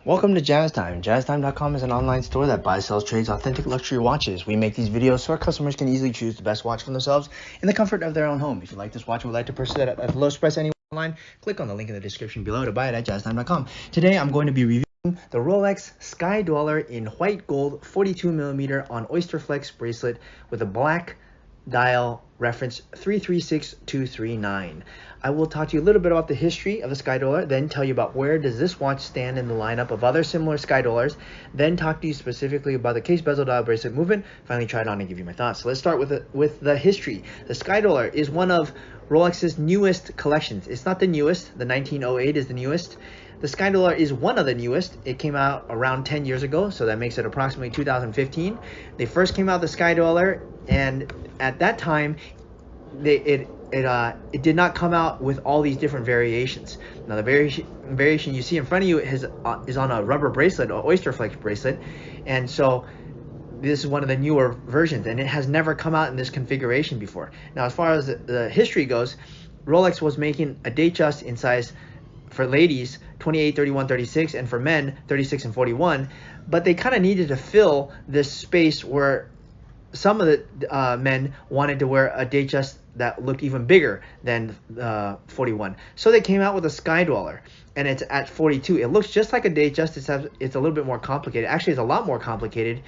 Welcome to Jazz Time. JazzTime.com is an online store that buys, sells, trades authentic luxury watches. We make these videos so our customers can easily choose the best watch for themselves in the comfort of their own home. If you like this watch and would like to purchase it at the lowest price anywhere online, click on the link in the description below to buy it at JazzTime.com. Today I'm going to be reviewing the Rolex Sky-Dweller in white gold 42mm on Oysterflex bracelet with a black dial reference 336239. I will talk to you a little bit about the history of the Sky-Dweller, then tell you about where does this watch stand in the lineup of other similar Sky-Dwellers, then talk to you specifically about the case bezel dial bracelet movement, finally try it on and give you my thoughts. So let's start with the history. The Sky-Dweller is one of Rolex's newest collections. It's not the newest, the 1908 is the newest. The Sky-Dweller is one of the newest. It came out around 10 years ago, so that makes it approximately 2015. They first came out the Sky-Dweller, and at that time, it did not come out with all these different variations. Now the variation you see in front of you is on a rubber bracelet, an Oysterflex bracelet, and so this is one of the newer versions, and it has never come out in this configuration before. Now as far as the history goes, Rolex was making a Datejust in size for ladies 28, 31, 36, and for men 36 and 41, but they kind of needed to fill this space where some of the men wanted to wear a Datejust that looked even bigger than 41. So they came out with a Sky-Dweller, and it's at 42. It looks just like a Datejust, it's a little bit more complicated. Actually, it's a lot more complicated,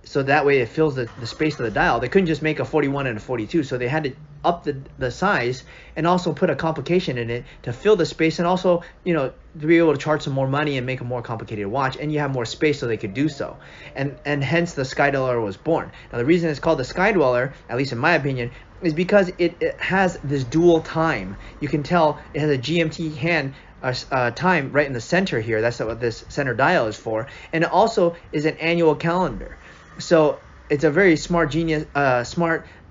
so that way it fills the space of the dial. They couldn't just make a 41 and a 42, so they had to up the size and also put a complication in it to fill the space, and also, you know, to be able to charge some more money and make a more complicated watch, and you have more space so they could do so. And hence the Sky-Dweller was born. Now the reason it's called the Sky-Dweller, at least in my opinion, is because it has this dual time. You can tell it has a GMT hand time right in the center here. That's what this center dial is for. And it also is an annual calendar. So it's a very smart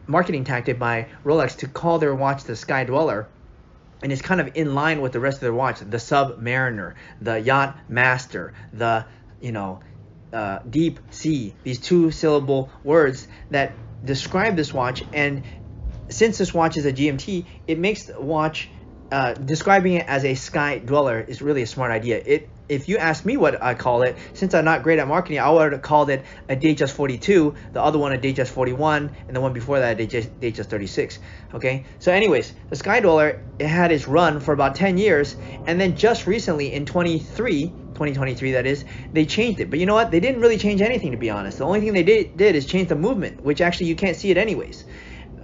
marketing tactic by Rolex to call their watch the Sky-Dweller. And it's kind of in line with the rest of their watch, the Submariner, the Yacht Master, the, Deep Sea, these two-syllable words that describe this watch. And since this watch is a GMT, it makes the watch, describing it as a Sky-Dweller is really a smart idea. If you ask me what I call it, since I'm not great at marketing, I would have called it a Datejust 42, the other one a Datejust 41, and the one before that a Datejust 36. Okay, so anyways, the Sky-Dweller, it had its run for about 10 years, and then just recently in 2023 that is, they changed it. But you know what? They didn't really change anything, to be honest. The only thing they did is change the movement, which actually you can't see it anyways.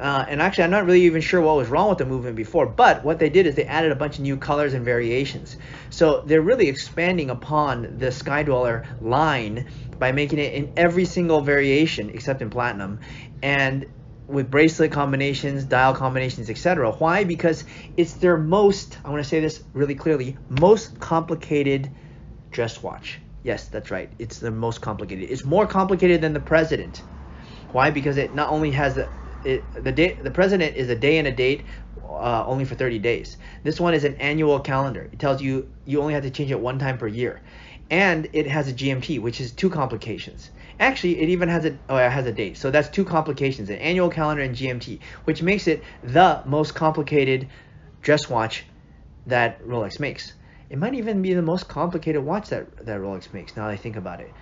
And actually, I'm not really even sure what was wrong with the movement before, but what they did is they added a bunch of new colors and variations. So they're really expanding upon the Sky-Dweller line by making it in every single variation except in platinum, and with bracelet combinations, dial combinations, etc. Why? Because it's their most, I want to say this really clearly, most complicated dress watch. Yes, that's right. It's the most complicated. It's more complicated than the President. Why? Because it not only has the President is a day and a date, only for 30 days. This one is an annual calendar. It tells you you only have to change it one time per year, and it has a GMT, which is two complications. Actually, it even has it has a date, so that's two complications: an annual calendar and GMT, which makes it the most complicated dress watch that Rolex makes. It might even be the most complicated watch that Rolex makes. Now that I think about it,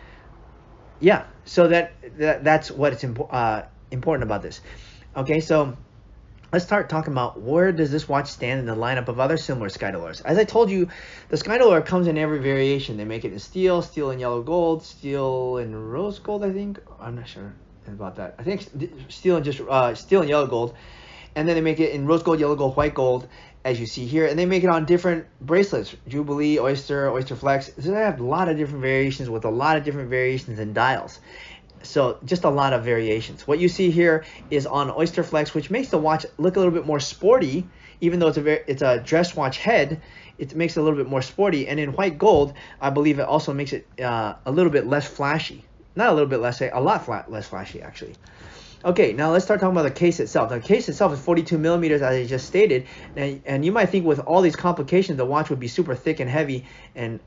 yeah. So that's what it's important about this. Okay, so let's start talking about where does this watch stand in the lineup of other similar Sky-Dwellers. As I told you, the Sky-Dweller comes in every variation. They make it in steel, steel and yellow gold, steel and rose gold, I think. I'm not sure about that. I think steel and yellow gold. And then they make it in rose gold, yellow gold, white gold, as you see here. And they make it on different bracelets: Jubilee, Oyster, Oysterflex. So they have a lot of different variations with a lot of different variations in dials. So just a lot of variations. What you see here is on Oysterflex, which makes the watch look a little bit more sporty, even though it's a dress watch head. It makes it a little bit more sporty. And in white gold, I believe it also makes it a little bit less flashy. Not a little bit less, a lot less flashy actually. Okay, now let's start talking about the case itself. The case itself is 42mm, as I just stated, and you might think with all these complications the watch would be super thick and heavy and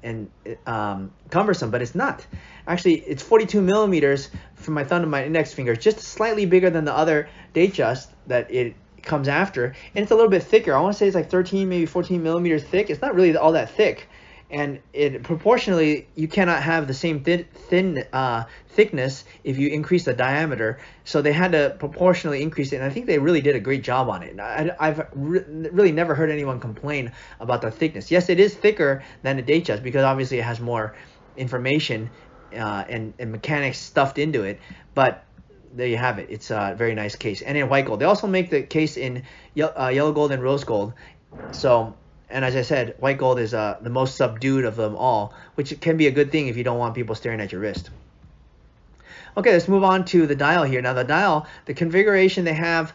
cumbersome, but it's not. Actually, it's 42mm from my thumb to my index finger, just slightly bigger than the other Datejust that it comes after, and it's a little bit thicker. I want to say it's like 13, maybe 14mm thick. It's not really all that thick. and it proportionally you cannot have the same thickness if you increase the diameter. So they had to proportionally increase it, and I think they really did a great job on it. I've really never heard anyone complain about the thickness. Yes, it is thicker than a Datejust because obviously it has more information and mechanics stuffed into it, but there you have it. It's a very nice case, and in white gold. They also make the case in yellow gold and rose gold. So, and as I said, white gold is the most subdued of them all, which can be a good thing if you don't want people staring at your wrist. Okay, let's move on to the dial here. Now the dial, the configuration they have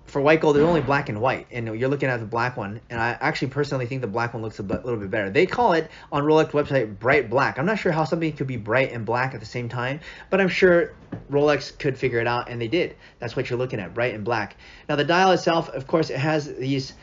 for white gold is only black and white, and you're looking at the black one, and I actually personally think the black one looks a little bit better. They call it on Rolex website bright black. I'm not sure how something could be bright and black at the same time, but I'm sure Rolex could figure it out, and they did. That's what you're looking at, bright and black. Now the dial itself, of course, it has these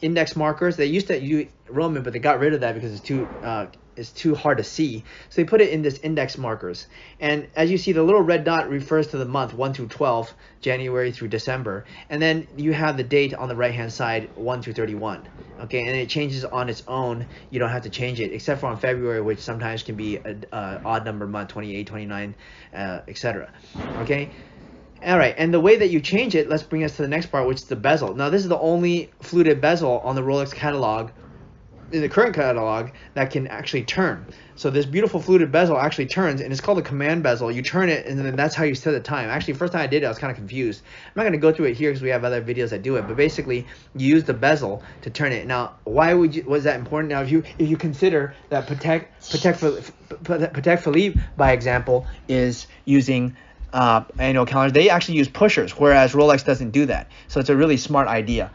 index markers. They used to use Roman, but they got rid of that because it's too hard to see. So they put it in this index markers. And as you see, the little red dot refers to the month 1 through 12, January through December. And then you have the date on the right hand side, 1 through 31. Okay, and it changes on its own. You don't have to change it, except for on February, which sometimes can be an odd number month, 28, 29, etc. Okay. All right, and the way that you change it, let's bring us to the next part, which is the bezel. Now, this is the only fluted bezel on the Rolex catalog, in the current catalog, that can actually turn. So this beautiful fluted bezel actually turns, and it's called a command bezel. You turn it, and then that's how you set the time. Actually, first time I did it, I was kind of confused. I'm not going to go through it here because we have other videos that do it, but basically, you use the bezel to turn it. Now, why was that important? Now, if you consider that Patek Philippe, by example, is using annual calendars, they actually use pushers, whereas Rolex doesn't do that. So it's a really smart idea.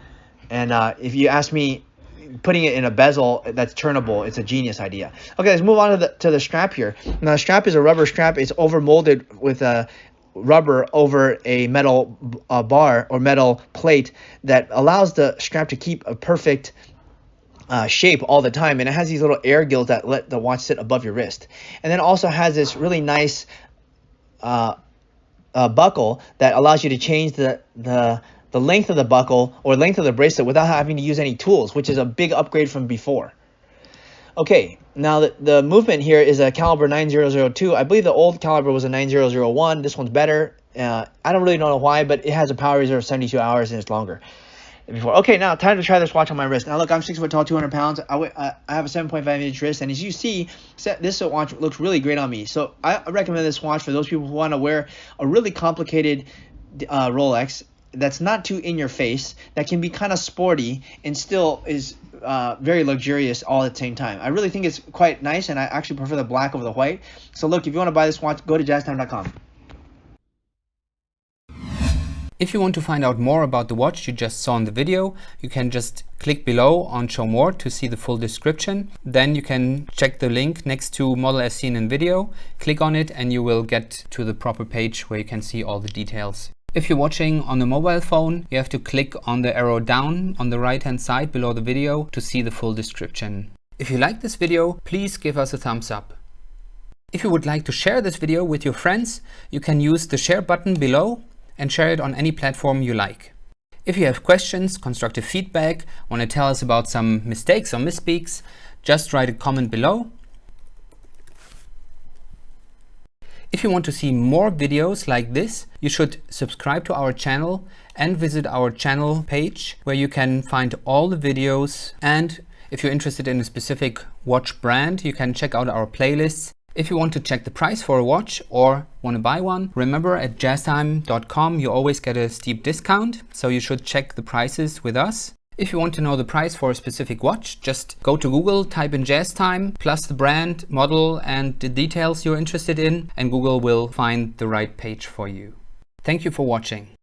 And if you ask me, putting it in a bezel that's turnable, it's a genius idea. Okay, let's move on to the strap here. Now, the strap is a rubber strap. It's over molded with a rubber over a metal bar or metal plate that allows the strap to keep a perfect shape all the time. And it has these little air gills that let the watch sit above your wrist. And then it also has this really nice buckle that allows you to change the length of the buckle or length of the bracelet without having to use any tools, which is a big upgrade from before. Okay, now the movement here is a caliber 9002. I believe the old caliber was a 9001. This one's better. I don't really know why, but it has a power reserve of 72 hours and it's longer than before. Okay, now time to try this watch on my wrist. Now look, I'm 6 foot tall, 200 pounds. I have a 7.5-inch wrist, and as you see, this watch looks really great on me. So I recommend this watch for those people who want to wear a really complicated Rolex that's not too in your face, that can be kind of sporty and still is very luxurious all at the same time. I really think it's quite nice, and I actually prefer the black over the white. So look, if you want to buy this watch, go to jazztime.com. If you want to find out more about the watch you just saw in the video, you can just click below on Show More to see the full description. Then you can check the link next to Model as seen in video, click on it, and you will get to the proper page where you can see all the details. If you're watching on a mobile phone, you have to click on the arrow down on the right hand side below the video to see the full description. If you like this video, please give us a thumbs up. If you would like to share this video with your friends, you can use the share button below and share it on any platform you like. If you have questions, constructive feedback, want to tell us about some mistakes or misspeaks, just write a comment below. If you want to see more videos like this, you should subscribe to our channel and visit our channel page where you can find all the videos. And if you're interested in a specific watch brand, you can check out our playlists. If you want to check the price for a watch or want to buy one, remember at jazztime.com you always get a steep discount, so you should check the prices with us. If you want to know the price for a specific watch, just go to Google, type in JazzTime, plus the brand, model, and the details you're interested in, and Google will find the right page for you. Thank you for watching.